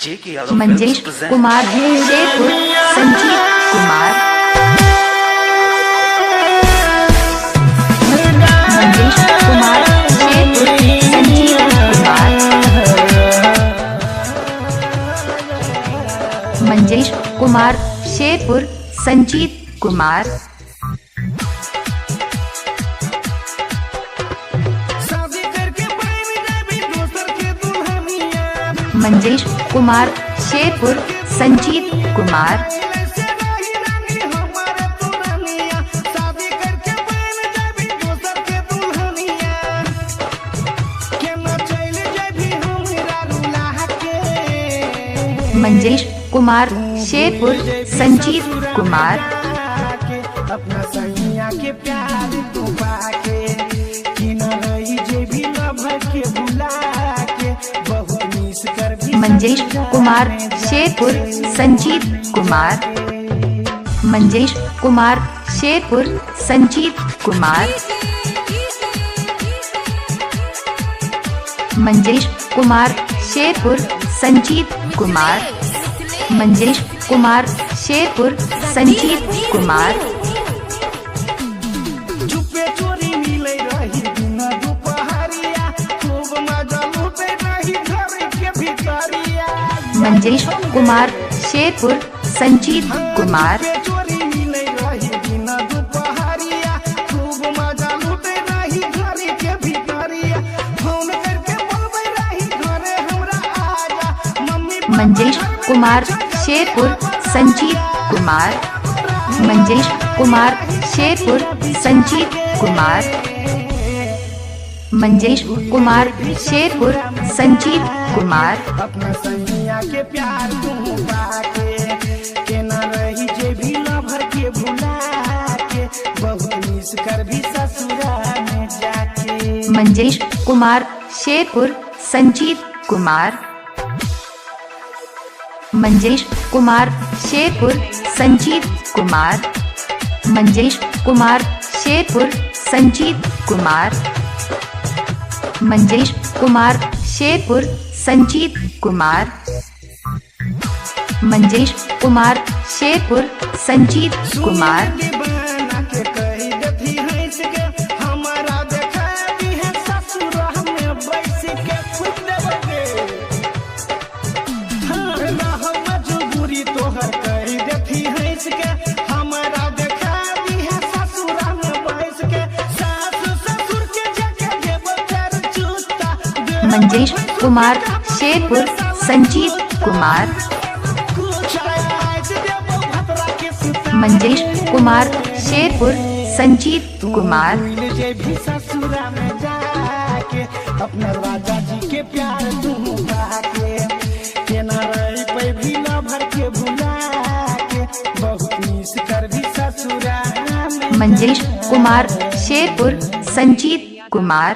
मंजेश कुमार शेरपुर, संजीत कुमार, मंजेश कुमार शेरपुर, संजीत कुमार, मंजेश कुमार शेरपुर, संजीत कुमार, मंजेश कुमार शेरपुर, संजीत कुमार, मंजेश कुमार शेरपुर, संजीत कुमार, अपना सैया के प्यार तू पाके कि न रही जे भी लभ के बुला के बहुत मिस कर भी मंजेश कुमार शेरपुर, संजीत कुमार, मंजेश कुमार शेरपुर, संजीत कुमार, मंजेश कुमार शेरपुर, संजीत कुमार, मंजेश कुमार शेरपुर, संजीत कुमार, चुपे चोरी मिले रही दिन दोपहरिया खूब मजा लूटे रही घर के भीतरिया मंजेश कुमार शेरपुर, संजीत कुमार, चोरी मिले रही दिन दोपहरिया खूब मजा लूटे रही घर के भीतरिया फोन करके बोलबे रही घरे हमरा आजा मम्मी मंजेश कुमार शेरपुर, संजीत कुमार, मंजेश कुमार शेरपुर, संजीत कुमार, मंजेश कुमार शेरपुर, संजीत कुमार, अपना सैया के प्यार तू पाके के न रही जे भी लभर के भुला के बहुत मिस कर भी ससुरा में जाके मंजेश कुमार शेरपुर, संजीत कुमार, मंजेश कुमार शेरपुर, संजीत कुमार, मंजेश कुमार शेरपुर, संजीत कुमार, मंजेश कुमार शेरपुर, संजीत कुमार, मंजेश कुमार शेरपुर, संजीत कुमार, बना के कही देती हंस के हमारा देखा भी है ससुरा में बैस के खुद देबे ना हम मजबूरी तोहर कही देती हंस के हमारा देखा भी है ससुरा में बैस के सास ससुर के जगह देब कर जूता मंजेश कुमार शेरपुर, संजीत कुमार, मंजेश कुमार शेरपुर, संजीत कुमार, जे भी ससुरा में जाके अपना राजा जी के प्यार तू पाके के न रही पे भी न भर के भुला के बहुत मिस कर भी ससुरा में मंजेश कुमार शेरपुर, संजीत कुमार।